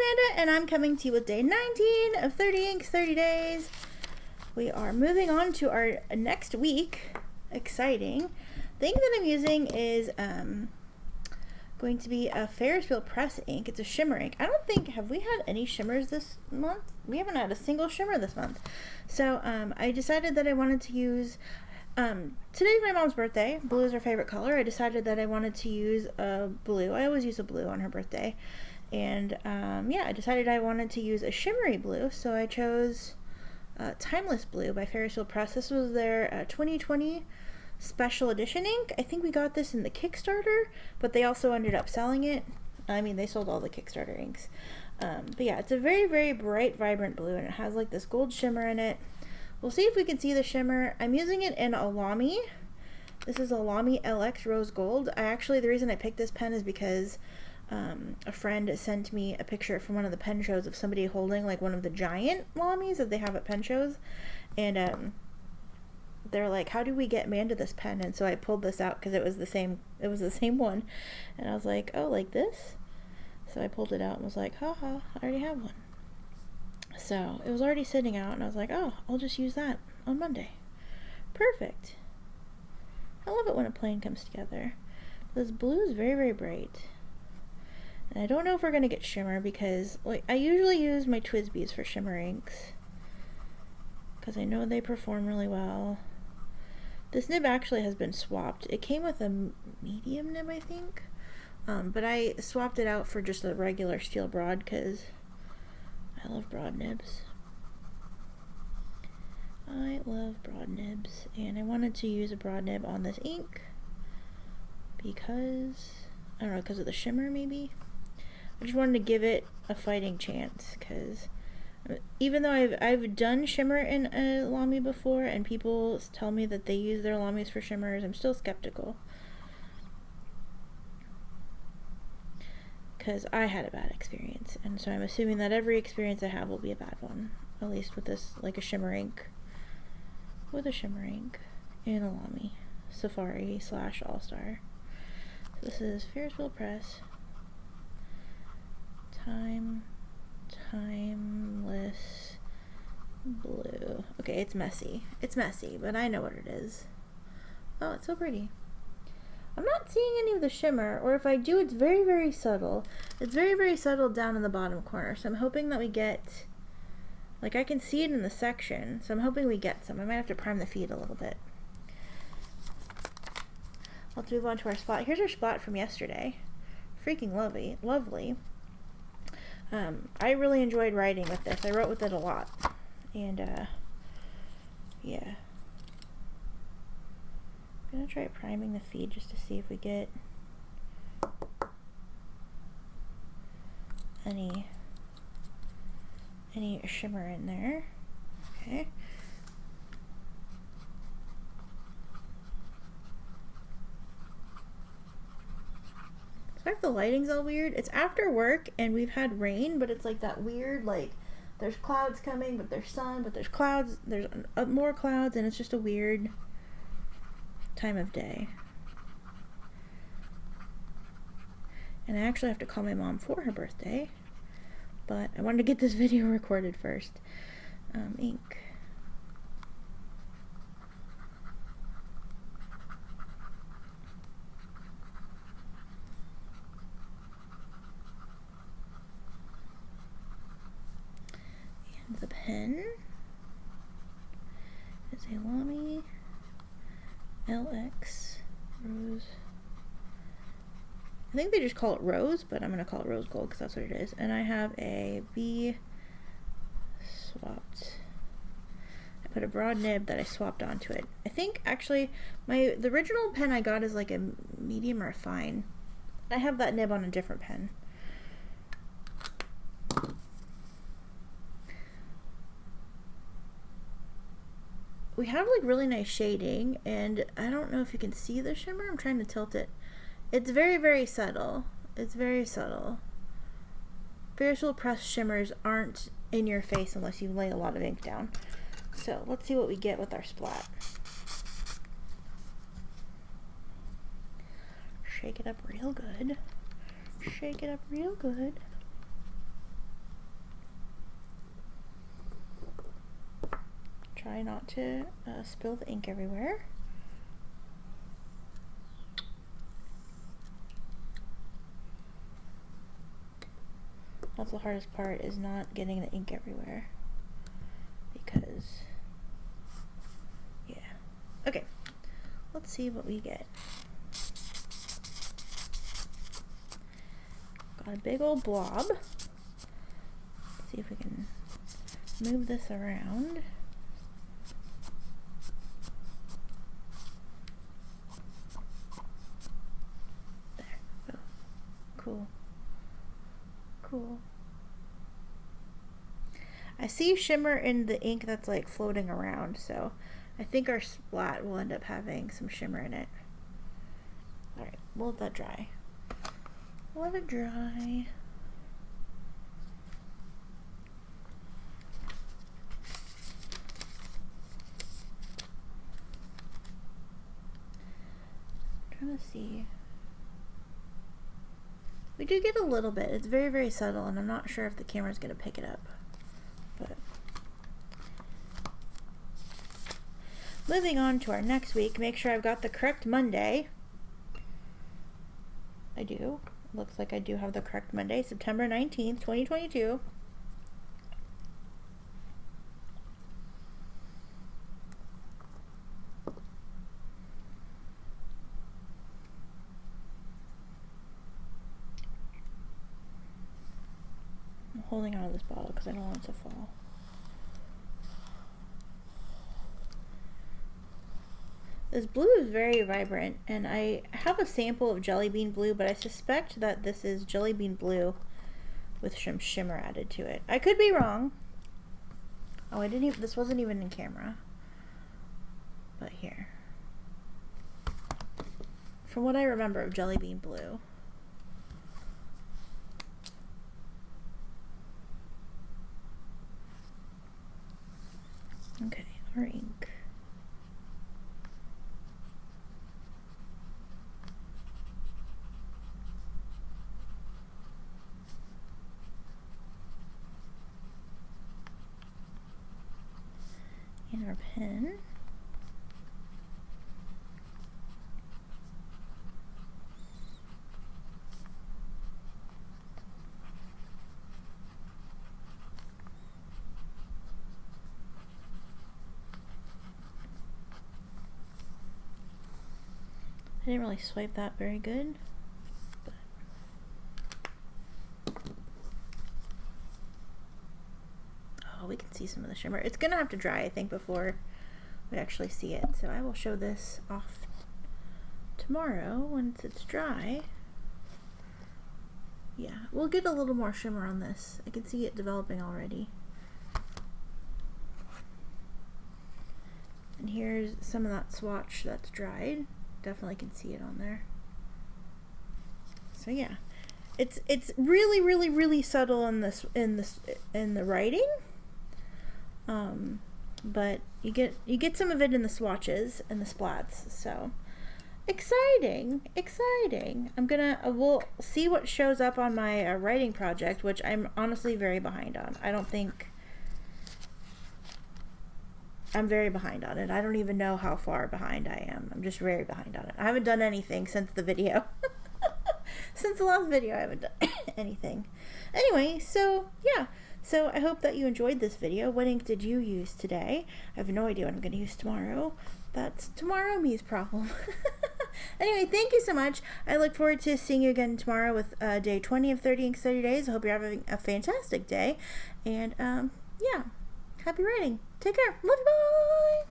Amanda, and I'm coming to you with day 19 of 30 Inks, 30 Days. We are moving on to our next week. Exciting. The ink that I'm using is going to be a Ferris press ink. It's a shimmer ink. I don't think, have we had any shimmers this month? We haven't had a single shimmer this month. So I decided that I wanted to use, today's my mom's birthday. Blue is her favorite color. I decided that I wanted to use a blue. I always use a blue on her birthday. And yeah, I decided I wanted to use a shimmery blue. So I chose Timeless Blue by Ferris Press. This was their 2020 special edition ink. I think we got this in the Kickstarter, but they also ended up selling it. I mean, they sold all the Kickstarter inks. But yeah, it's a very, very bright, vibrant blue, and it has like this gold shimmer in it. We'll see if we can see the shimmer. I'm using it in a Lamy. This is a Lamy LX Rose Gold. The reason I picked this pen is because a friend sent me a picture from one of the pen shows of somebody holding like one of the giant Lamys that they have at pen shows, and they're like, how do we get Amanda this pen? And so I pulled this out because it was the same one, and I was like, oh, like this? So I pulled it out and was like, haha, I already have one. So it was already sitting out, and I was like, oh, I'll just use that on Monday. Perfect. I love it when a plan comes together. This blue is very, very bright. And I don't know if we're going to get shimmer because like I usually use my Twisbees for shimmer inks because I know they perform really well. This nib actually has been swapped. It came with a medium nib, I think, but I swapped it out for just a regular steel broad because I love broad nibs. I love broad nibs, and I wanted to use a broad nib on this ink because, I don't know, because of the shimmer maybe. I just wanted to give it a fighting chance because even though I've done shimmer in a Lamy before and people tell me that they use their Lamys for shimmers, I'm still skeptical because I had a bad experience, and so I'm assuming that every experience I have will be a bad one, at least with this, like a shimmer ink, with a shimmer ink in a Lamy Safari / All-Star. So this is Ferris Press. Timeless Blue. Okay, it's messy. It's messy, but I know what it is. Oh, it's so pretty. I'm not seeing any of the shimmer, or if I do, it's very, very subtle. It's very, very subtle down in the bottom corner, so I'm hoping that we get, like I can see it in the section, so I'm hoping we get some. I might have to prime the feed a little bit. Let's move on to our splat. Here's our splat from yesterday. Freaking lovely. Lovely. I really enjoyed writing with this. I wrote with it a lot. And, yeah. I'm gonna try priming the feed just to see if we get any shimmer in there. Okay. Sorry if the lighting's all weird. It's after work and we've had rain, but it's like that weird, like there's clouds coming, but there's sun, but there's clouds, there's more clouds, and it's just a weird time of day. And I actually have to call my mom for her birthday, but I wanted to get this video recorded first. Ink. The pen is a Lamy LX Rose. I think they just call it Rose, but I'm going to call it Rose Gold because that's what it is. And I have a B swapped. I put a broad nib that I swapped onto it. I think actually the original pen I got is like a medium or a fine. I have that nib on a different pen. We have like really nice shading, and I don't know if you can see the shimmer. I'm trying to tilt it. It's very, very subtle. It's very subtle. Ferris Press shimmers aren't in your face unless you lay a lot of ink down. So let's see what we get with our splat. Shake it up real good. Shake it up real good. Try not to spill the ink everywhere. That's the hardest part, is not getting the ink everywhere. Because, yeah. Okay, let's see what we get. Got a big old blob. Let's see if we can move this around. There. Oh, cool. Cool. I see shimmer in the ink that's like floating around, so I think our splat will end up having some shimmer in it. Alright, we'll let that dry. Let it dry. I'm trying to see. We do get a little bit. It's very, very subtle, and I'm not sure if the camera's going to pick it up. But moving on to our next week, make sure I've got the correct Monday. I do. Looks like I do have the correct Monday, September 19th, 2022. I'm holding on to this bottle because I don't want it to fall. This blue is very vibrant, and I have a sample of jelly bean blue, but I suspect that this is jelly bean blue with some shimmer added to it. I could be wrong. Oh, I didn't even, this wasn't even in camera. But here. From what I remember of jelly bean blue. Okay, our ink. And our pen. I didn't really swipe that very good. But oh, we can see some of the shimmer. It's gonna have to dry, I think, before we actually see it. So I will show this off tomorrow once it's dry. Yeah, we'll get a little more shimmer on this. I can see it developing already. And here's some of that swatch that's dried. Definitely can see it on there. So yeah, it's really, really, really subtle in the writing. But you get some of it in the swatches and the splats. So exciting. We'll see what shows up on my writing project, which I'm honestly very behind on. I'm very behind on it. I don't even know how far behind I am. I'm just very behind on it. I haven't done anything since the video. Since the last video, I haven't done anything. Anyway, so yeah. So I hope that you enjoyed this video. What ink did you use today? I have no idea what I'm going to use tomorrow. That's tomorrow me's problem. Anyway, thank you so much. I look forward to seeing you again tomorrow with day 20 of 30 Inks 30 Days. I hope you're having a fantastic day. And yeah. Happy writing. Take care. Love you. Bye.